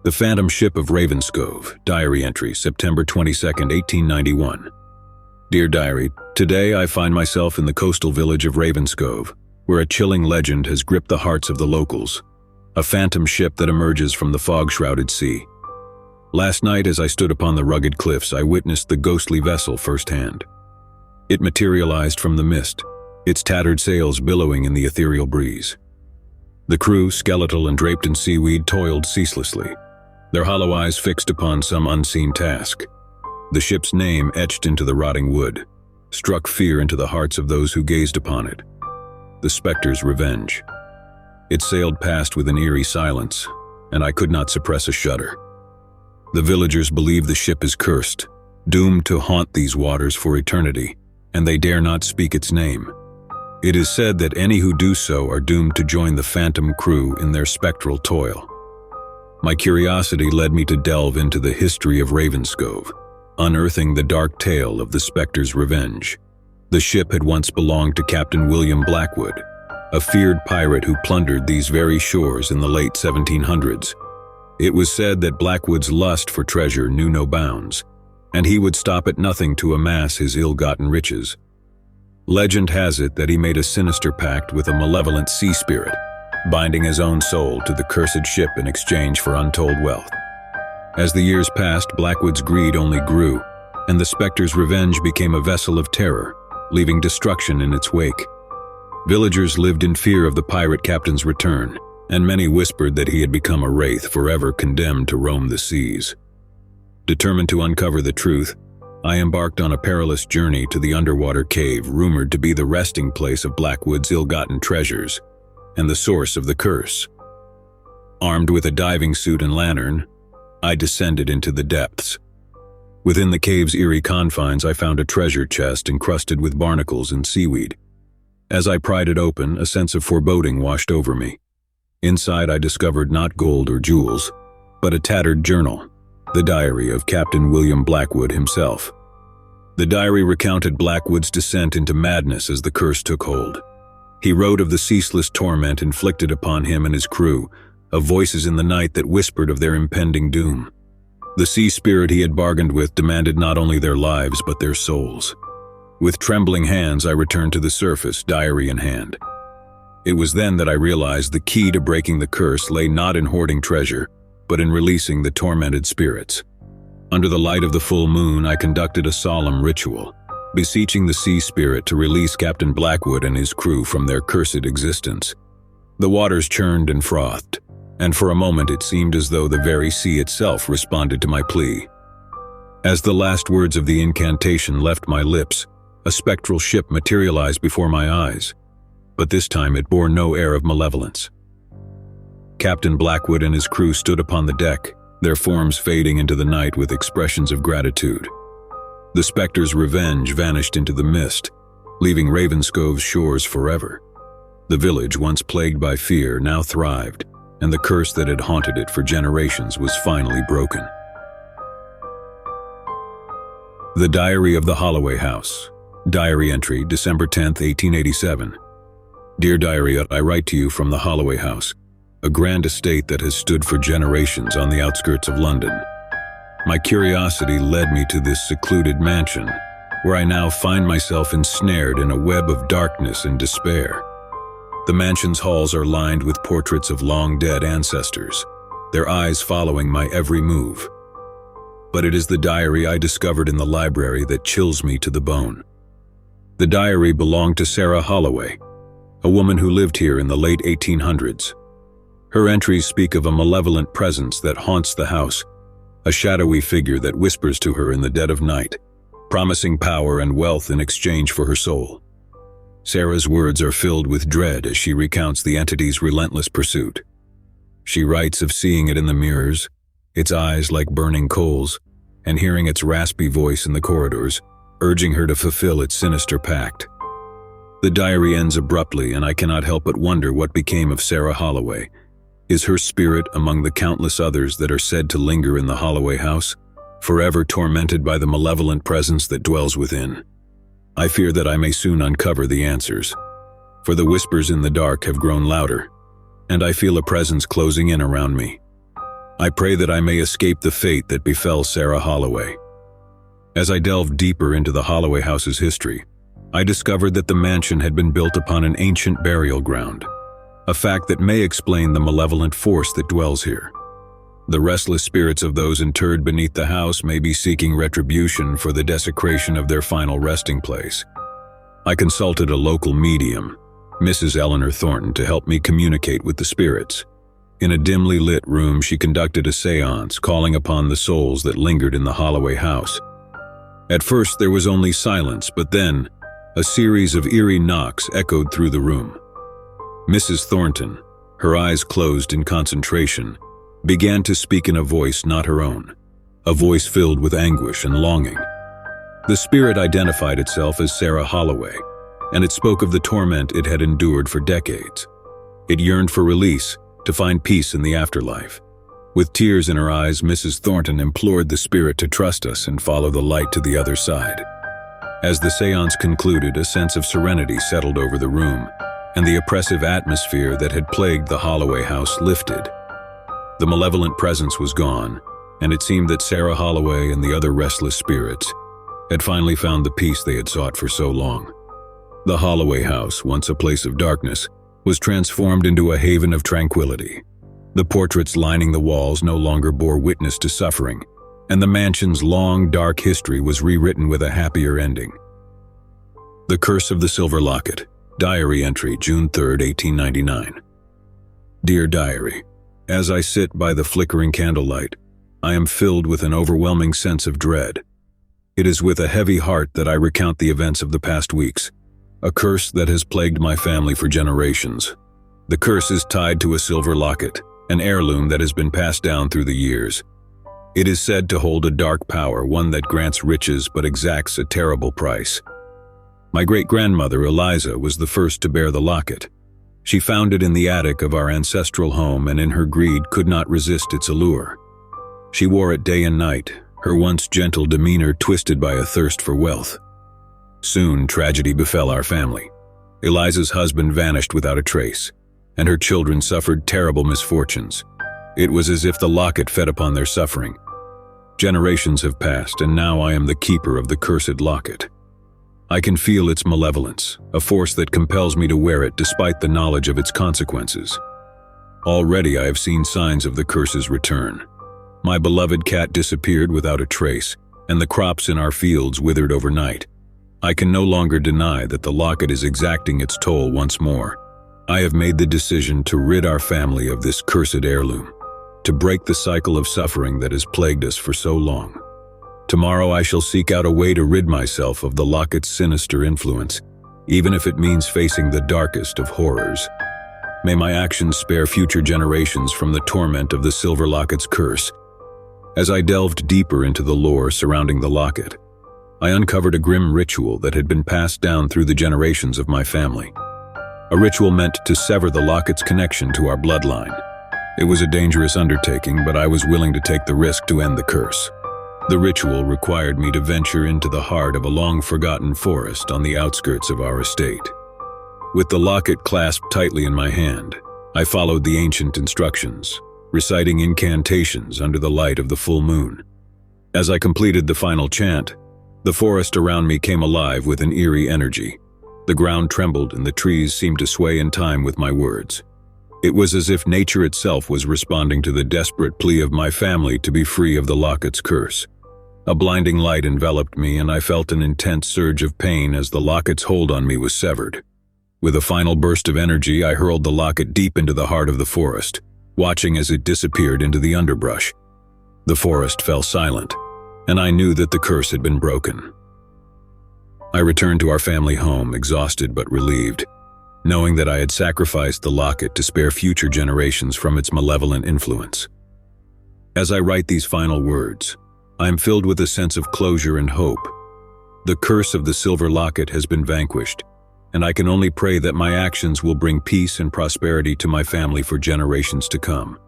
The Phantom Ship of Ravenscove, Diary entry, September 22, 1891. Dear Diary, today I find myself in the coastal village of Ravenscove, where a chilling legend has gripped the hearts of the locals. A phantom ship that emerges from the fog-shrouded sea. Last night, as I stood upon the rugged cliffs, I witnessed the ghostly vessel firsthand. It materialized from the mist, its tattered sails billowing in the ethereal breeze. The crew, skeletal and draped in seaweed, toiled ceaselessly, their hollow eyes fixed upon some unseen task. The ship's name, etched into the rotting wood, struck fear into the hearts of those who gazed upon it. The Spectre's Revenge. It sailed past with an eerie silence, and I could not suppress a shudder. The villagers believe the ship is cursed, doomed to haunt these waters for eternity, and they dare not speak its name. It is said that any who do so are doomed to join the phantom crew in their spectral toil. My curiosity led me to delve into the history of Ravenscove, unearthing the dark tale of the Spectre's Revenge. The ship had once belonged to Captain William Blackwood, a feared pirate who plundered these very shores in the late 1700s. It was said that Blackwood's lust for treasure knew no bounds, and he would stop at nothing to amass his ill-gotten riches. Legend has it that he made a sinister pact with a malevolent sea spirit, binding his own soul to the cursed ship in exchange for untold wealth. As the years passed, Blackwood's greed only grew, and the Spectre's Revenge became a vessel of terror, leaving destruction in its wake. Villagers lived in fear of the pirate captain's return, and many whispered that he had become a wraith forever condemned to roam the seas. Determined to uncover the truth, I embarked on a perilous journey to the underwater cave rumored to be the resting place of Blackwood's ill-gotten treasures and the source of the curse. Armed with a diving suit and lantern, I descended into the depths. Within the cave's eerie confines, I found a treasure chest encrusted with barnacles and seaweed. As I pried it open, a sense of foreboding washed over me. Inside, I discovered not gold or jewels, but a tattered journal, the diary of Captain William Blackwood himself. The diary recounted Blackwood's descent into madness as the curse took hold. He wrote of the ceaseless torment inflicted upon him and his crew, of voices in the night that whispered of their impending doom. The sea spirit he had bargained with demanded not only their lives but their souls. With trembling hands, I returned to the surface, diary in hand. It was then that I realized the key to breaking the curse lay not in hoarding treasure, but in releasing the tormented spirits. Under the light of the full moon, I conducted a solemn ritual, beseeching the sea spirit to release Captain Blackwood and his crew from their cursed existence. The waters churned and frothed, and for a moment it seemed as though the very sea itself responded to my plea. As the last words of the incantation left my lips, a spectral ship materialized before my eyes, but this time it bore no air of malevolence. Captain Blackwood and his crew stood upon the deck, their forms fading into the night with expressions of gratitude. The Spectre's Revenge vanished into the mist, leaving Ravenscove's shores forever. The village, once plagued by fear, now thrived, and the curse that had haunted it for generations was finally broken. The Diary of the Holloway House. Diary entry, December 10, 1887. Dear Diary, I write to you from the Holloway House, a grand estate that has stood for generations on the outskirts of London. My curiosity led me to this secluded mansion, where I now find myself ensnared in a web of darkness and despair. The mansion's halls are lined with portraits of long-dead ancestors, their eyes following my every move. But it is the diary I discovered in the library that chills me to the bone. The diary belonged to Sarah Holloway, a woman who lived here in the late 1800s. Her entries speak of a malevolent presence that haunts the house, a shadowy figure that whispers to her in the dead of night, promising power and wealth in exchange for her soul. Sarah's words are filled with dread as she recounts the entity's relentless pursuit. She writes of seeing it in the mirrors, its eyes like burning coals, and hearing its raspy voice in the corridors, urging her to fulfill its sinister pact. The diary ends abruptly, and I cannot help but wonder what became of Sarah Holloway. Is her spirit among the countless others that are said to linger in the Holloway house, forever tormented by the malevolent presence that dwells within? I fear that I may soon uncover the answers, for the whispers in the dark have grown louder, and I feel a presence closing in around me. I pray that I may escape the fate that befell Sarah Holloway. As I delved deeper into the Holloway house's history, I discovered that the mansion had been built upon an ancient burial ground, a fact that may explain the malevolent force that dwells here. The restless spirits of those interred beneath the house may be seeking retribution for the desecration of their final resting place. I consulted a local medium, Mrs. Eleanor Thornton, to help me communicate with the spirits. In a dimly lit room, she conducted a séance, calling upon the souls that lingered in the Holloway house. At first, there was only silence, but then, a series of eerie knocks echoed through the room. Mrs. Thornton, her eyes closed in concentration, began to speak in a voice not her own, a voice filled with anguish and longing. The spirit identified itself as Sarah Holloway, and it spoke of the torment it had endured for decades. It yearned for release, to find peace in the afterlife. With tears in her eyes, Mrs. Thornton implored the spirit to trust us and follow the light to the other side. As the séance concluded, a sense of serenity settled over the room, and the oppressive atmosphere that had plagued the Holloway house lifted. The malevolent presence was gone, and it seemed that Sarah Holloway and the other restless spirits had finally found the peace they had sought for so long. The Holloway house, once a place of darkness, was transformed into a haven of tranquility. The portraits lining the walls no longer bore witness to suffering, and the mansion's long, dark history was rewritten with a happier ending. The Curse of the Silver Locket. Diary entry, June 3, 1899. Dear Diary, as I sit by the flickering candlelight, I am filled with an overwhelming sense of dread. It is with a heavy heart that I recount the events of the past weeks, a curse that has plagued my family for generations. The curse is tied to a silver locket, an heirloom that has been passed down through the years. It is said to hold a dark power, one that grants riches but exacts a terrible price. My great-grandmother, Eliza, was the first to bear the locket. She found it in the attic of our ancestral home and in her greed could not resist its allure. She wore it day and night, her once gentle demeanor twisted by a thirst for wealth. Soon, tragedy befell our family. Eliza's husband vanished without a trace, and her children suffered terrible misfortunes. It was as if the locket fed upon their suffering. Generations have passed, and now I am the keeper of the cursed locket. I can feel its malevolence, a force that compels me to wear it despite the knowledge of its consequences. Already I have seen signs of the curse's return. My beloved cat disappeared without a trace, and the crops in our fields withered overnight. I can no longer deny that the locket is exacting its toll once more. I have made the decision to rid our family of this cursed heirloom, to break the cycle of suffering that has plagued us for so long. Tomorrow I shall seek out a way to rid myself of the locket's sinister influence, even if it means facing the darkest of horrors. May my actions spare future generations from the torment of the silver locket's curse. As I delved deeper into the lore surrounding the locket, I uncovered a grim ritual that had been passed down through the generations of my family. A ritual meant to sever the locket's connection to our bloodline. It was a dangerous undertaking, but I was willing to take the risk to end the curse. The ritual required me to venture into the heart of a long-forgotten forest on the outskirts of our estate. With the locket clasped tightly in my hand, I followed the ancient instructions, reciting incantations under the light of the full moon. As I completed the final chant, the forest around me came alive with an eerie energy. The ground trembled and the trees seemed to sway in time with my words. It was as if nature itself was responding to the desperate plea of my family to be free of the locket's curse. A blinding light enveloped me and I felt an intense surge of pain as the locket's hold on me was severed. With a final burst of energy, I hurled the locket deep into the heart of the forest, watching as it disappeared into the underbrush. The forest fell silent, and I knew that the curse had been broken. I returned to our family home, exhausted but relieved, knowing that I had sacrificed the locket to spare future generations from its malevolent influence. As I write these final words, I am filled with a sense of closure and hope. The curse of the silver locket has been vanquished, and I can only pray that my actions will bring peace and prosperity to my family for generations to come.